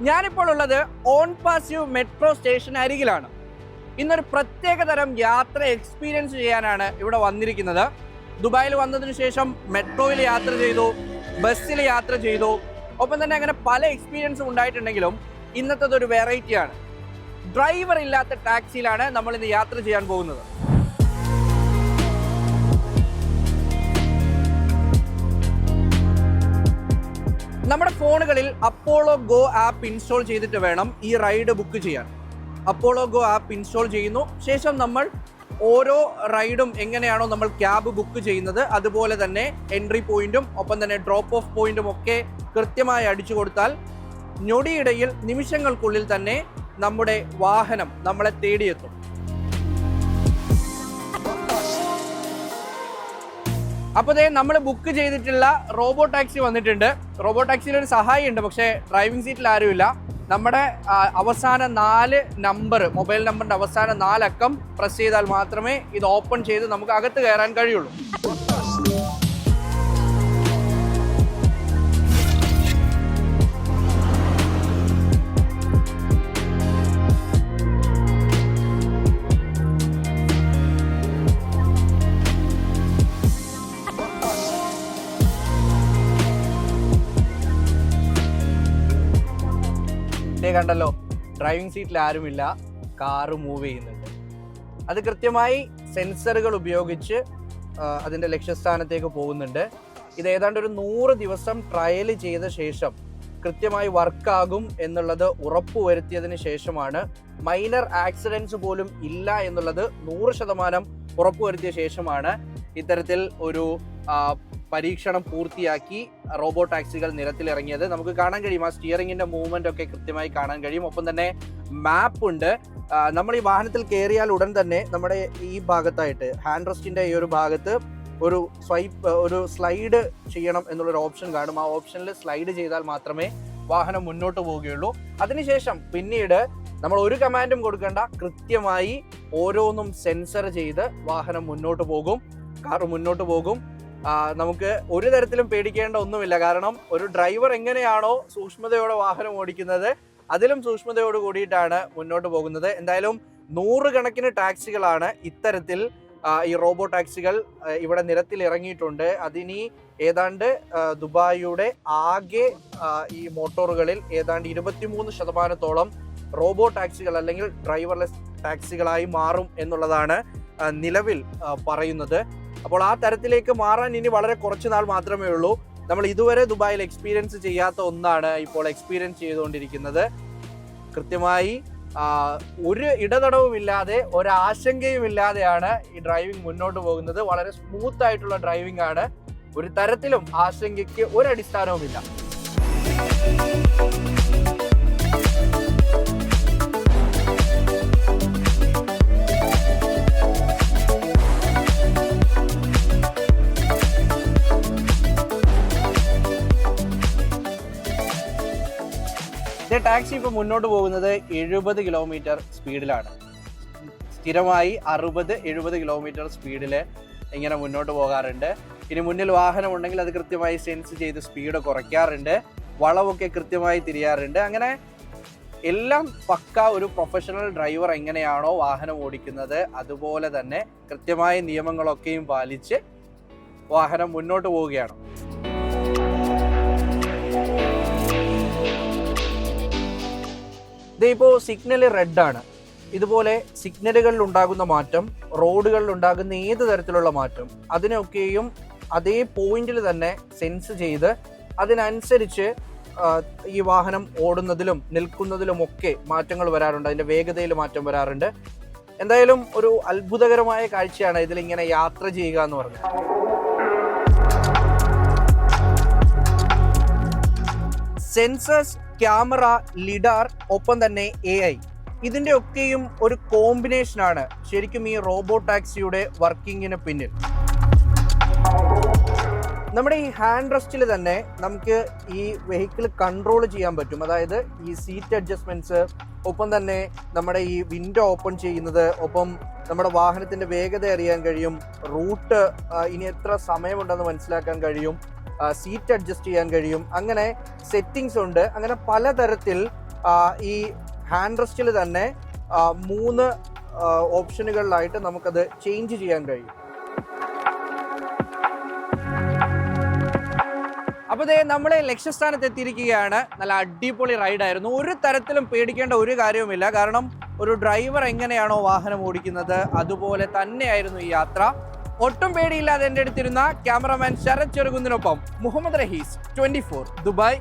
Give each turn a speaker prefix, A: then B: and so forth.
A: ഞാനിപ്പോൾ ഉള്ളത് on passive metro station അരികിലാണ്. ഇന്നൊരു പ്രത്യേക തരം യാത്ര എക്സ്പീരിയൻസ് ചെയ്യാനാണ് ഇവിടെ വന്നിരിക്കുന്നത്. ദുബായിൽ വന്നതിന് ശേഷം മെട്രോയിൽ യാത്ര ചെയ്തു, ബസ്സിൽ യാത്ര ചെയ്തു, ഒപ്പം തന്നെ അങ്ങനെ പല എക്സ്പീരിയൻസും ഉണ്ടായിട്ടുണ്ടെങ്കിലും ഇന്നത്തേതൊരു വെറൈറ്റിയാണ്. ഡ്രൈവർ ഇല്ലാത്ത ടാക്സിയിലാണ് നമ്മൾ ഇന്ന് യാത്ര ചെയ്യാൻ പോകുന്നത്. നമ്മുടെ ഫോണുകളിൽ അപ്പോളോ ഗോ ആപ്പ് ഇൻസ്റ്റാൾ ചെയ്തിട്ട് വേണം ഈ റൈഡ് ബുക്ക് ചെയ്യാൻ. അപ്പോളോ ഗോ ആപ്പ് ഇൻസ്റ്റാൾ ചെയ്യുന്നു, ശേഷം നമ്മൾ ഓരോ റൈഡും എങ്ങനെയാണോ നമ്മൾ ക്യാബ് ബുക്ക് ചെയ്യുന്നത് അതുപോലെ തന്നെ എൻട്രി പോയിന്റും ഒപ്പം തന്നെ ഡ്രോപ്പ് ഓഫ് പോയിന്റും ഒക്കെ കൃത്യമായി അടിച്ചു കൊടുത്താൽ ഞൊടിയിടയിൽ നിമിഷങ്ങൾക്കുള്ളിൽ തന്നെ നമ്മുടെ വാഹനം നമ്മളെ തേടിയെത്തും. അപ്പോൾ നമ്മൾ ബുക്ക് ചെയ്തിട്ടുള്ള റോബോ ടാക്സി വന്നിട്ടുണ്ട്. റോബോ ടാക്സിയിൽ ഒരു സഹായി ഉണ്ട്, പക്ഷേ ഡ്രൈവിംഗ് സീറ്റിൽ ആരുമില്ല. നമ്മുടെ അവസാന 4 നമ്പർ, മൊബൈൽ നമ്പറിന്റെ അവസാന 4 അക്കം പ്രസ് ചെയ്താൽ മാത്രമേ ഇത് ഓപ്പൺ ചെയ്ത് നമുക്ക് അകത്ത് കയറാൻ കഴിയുള്ളൂ. കണ്ടല്ലോ, ഡ്രൈവിംഗ് സീറ്റിൽ ആരുമില്ല, കാറ് മൂവ് ചെയ്യുന്നുണ്ട്. അത് കൃത്യമായി സെൻസറുകൾ ഉപയോഗിച്ച് അതിൻ്റെ ലക്ഷ്യസ്ഥാനത്തേക്ക് പോകുന്നുണ്ട്. ഇത് ഏതാണ്ട് ഒരു 100 ദിവസം ട്രയൽ ചെയ്ത ശേഷം കൃത്യമായി വർക്കാകും എന്നുള്ളത് ഉറപ്പുവരുത്തിയതിന് ശേഷമാണ്, മൈനർ ആക്സിഡൻസ് പോലും ഇല്ല എന്നുള്ളത് 100% ഉറപ്പുവരുത്തിയ ശേഷമാണ് ഇത്തരത്തിൽ ഒരു പരീക്ഷണം പൂർത്തിയാക്കി റോബോ ടാക്സികൾ നിരത്തിലിറങ്ങിയത്. നമുക്ക് കാണാൻ കഴിയും, ആ സ്റ്റിയറിംഗിന്റെ മൂവ്മെന്റ് ഒക്കെ കൃത്യമായി കാണാൻ കഴിയും. ഒപ്പം തന്നെ മാപ്പ് ഉണ്ട്. നമ്മൾ ഈ വാഹനത്തിൽ കയറിയാൽ ഉടൻ തന്നെ നമ്മുടെ ഈ ഭാഗത്തായിട്ട് ഹാൻഡ് റെസ്റ്റിന്റെ ഈ ഒരു ഭാഗത്ത് ഒരു സ്ലൈഡ് ചെയ്യണം എന്നുള്ളൊരു ഓപ്ഷൻ കാണും. ആ ഓപ്ഷനിൽ സ്ലൈഡ് ചെയ്താൽ മാത്രമേ വാഹനം മുന്നോട്ട് പോവുകയുള്ളൂ. അതിനുശേഷം പിന്നീട് നമ്മൾ ഒരു കമാൻഡും കൊടുക്കേണ്ട, കൃത്യമായി ഓരോന്നും സെൻസർ ചെയ്ത് വാഹനം മുന്നോട്ട് പോകും, കാർ മുന്നോട്ട് പോകും. നമുക്ക് ഒരു തരത്തിലും പേടിക്കേണ്ട ഒന്നുമില്ല. കാരണം ഒരു ഡ്രൈവർ എങ്ങനെയാണോ സൂക്ഷ്മതയോടെ വാഹനം ഓടിക്കുന്നത്, അതിലും സൂക്ഷ്മതയോട് കൂടിയിട്ടാണ് മുന്നോട്ട് പോകുന്നത്. എന്തായാലും 100 കണക്കിന് ടാക്സികളാണ് ഇത്തരത്തിൽ ഈ റോബോ ടാക്സികൾ ഇവിടെ നിരത്തിൽ ഇറങ്ങിയിട്ടുണ്ട്. അതിനി ഏതാണ്ട് ദുബായിയുടെ ആകെ ഈ മോട്ടോറുകളിൽ ഏതാണ്ട് 23% റോബോ ടാക്സികൾ അല്ലെങ്കിൽ ഡ്രൈവർലെസ് ടാക്സികളായി മാറും എന്നുള്ളതാണ് നിലവിൽ പറയുന്നത്. അപ്പോൾ ആ തരത്തിലേക്ക് മാറാൻ ഇനി വളരെ കുറച്ച് നാൾ മാത്രമേ ഉള്ളൂ. നമ്മൾ ഇതുവരെ ദുബായിൽ എക്സ്പീരിയൻസ് ചെയ്യാത്ത ഒന്നാണ് ഇപ്പോൾ എക്സ്പീരിയൻസ് ചെയ്തുകൊണ്ടിരിക്കുന്നത്. കൃത്യമായി ഒരു ഇടതടവുമില്ലാതെ, ഒരാശങ്കയും ഇല്ലാതെയാണ് ഈ ഡ്രൈവിംഗ് മുന്നോട്ട് പോകുന്നത്. വളരെ സ്മൂത്ത് ആയിട്ടുള്ള ഡ്രൈവിംഗ് ആണ്. ഒരു തരത്തിലും ആശങ്കയ്ക്ക് ഒരടിസ്ഥാനവുമില്ല. ടാക്സി ഇപ്പോൾ മുന്നോട്ട് പോകുന്നത് 70 കിലോമീറ്റർ സ്പീഡിലാണ്. സ്ഥിരമായി 60-70 കിലോമീറ്റർ സ്പീഡിൽ ഇങ്ങനെ മുന്നോട്ട് പോകാറുണ്ട്. ഇനി മുന്നിൽ വാഹനം ഉണ്ടെങ്കിൽ അത് കൃത്യമായി സെൻസ് ചെയ്ത് സ്പീഡ് കുറയ്ക്കാറുണ്ട്, വളവൊക്കെ കൃത്യമായി തിരിയാറുണ്ട്. അങ്ങനെ എല്ലാം പക്ക ഒരു പ്രൊഫഷണൽ ഡ്രൈവർ എങ്ങനെയാണോ വാഹനം ഓടിക്കുന്നത് അതുപോലെ തന്നെ കൃത്യമായ നിയമങ്ങളൊക്കെയും പാലിച്ച് വാഹനം മുന്നോട്ട് പോവുകയാണ്. ഇതിപ്പോൾ സിഗ്നൽ റെഡ് ആണ്. ഇതുപോലെ സിഗ്നലുകളിൽ ഉണ്ടാകുന്ന മാറ്റം, റോഡുകളിൽ ഉണ്ടാകുന്ന ഏത് തരത്തിലുള്ള മാറ്റം, അതിനൊക്കെയും അതേ പോയിന്റിൽ തന്നെ സെൻസ് ചെയ്ത് അതിനനുസരിച്ച് ഈ വാഹനം ഓടുന്നതിലും നിൽക്കുന്നതിലും ഒക്കെ മാറ്റങ്ങൾ വരാറുണ്ട്. അതിൻ്റെ വേഗതയിൽ മാറ്റം വരാറുണ്ട്. എന്തായാലും ഒരു അത്ഭുതകരമായ കാഴ്ചയാണ് ഇതിലിങ്ങനെ യാത്ര ചെയ്യുക എന്ന് പറഞ്ഞാൽ. സെൻസേഴ്സ്, ക്യാമറ, ലിഡാർ, ഒപ്പം തന്നെ AI, ഇതിൻ്റെ ഒക്കെയും ഒരു കോമ്പിനേഷനാണ് ശരിക്കും ഈ റോബോ ടാക്സിയുടെ വർക്കിങ്ങിന് പിന്നിൽ. നമ്മുടെ ഈ ഹാൻഡ് റെസ്റ്റിൽ തന്നെ നമുക്ക് ഈ വെഹിക്കിൾ കൺട്രോൾ ചെയ്യാൻ പറ്റും. അതായത് ഈ സീറ്റ് അഡ്ജസ്റ്റ്മെന്റ്സ്, ഒപ്പം തന്നെ നമ്മുടെ ഈ വിൻഡോ ഓപ്പൺ ചെയ്യുന്നത്, ഒപ്പം നമ്മുടെ വാഹനത്തിന്റെ വേഗത അറിയാൻ കഴിയും, റൂട്ട് ഇനി എത്ര സമയമുണ്ടെന്ന് മനസ്സിലാക്കാൻ കഴിയും. സീറ്റ് അഡ്ജസ്റ്റ് ചെയ്യാൻ കഴിയും, അങ്ങനെ സെറ്റിങ്സ് ഉണ്ട്. അങ്ങനെ പലതരത്തിൽ ഈ ഹാൻഡ് റെസ്റ്റിൽ തന്നെ 3 ഓപ്ഷനുകളിലായിട്ട് നമുക്കത് ചേഞ്ച് ചെയ്യാൻ കഴിയും. അപ്പോൾ നമ്മളെ ലക്ഷ്യസ്ഥാനത്ത് എത്തിയിരിക്കുകയാണ്. നല്ല അടിപൊളി റൈഡായിരുന്നു. ഒരു തരത്തിലും പേടിക്കേണ്ട ഒരു കാര്യവുമില്ല. കാരണം ഒരു ഡ്രൈവർ എങ്ങനെയാണോ വാഹനം ഓടിക്കുന്നത് അതുപോലെ തന്നെയായിരുന്നു ഈ യാത്ര. ഒട്ടും പേടിയില്ലാതെ എൻ്റെ അടുത്തിരുന്ന ക്യാമറമാൻ ശരത് ചെറുകുന്നിനൊപ്പം മുഹമ്മദ് റഹീസ്, 24 ദുബായ്.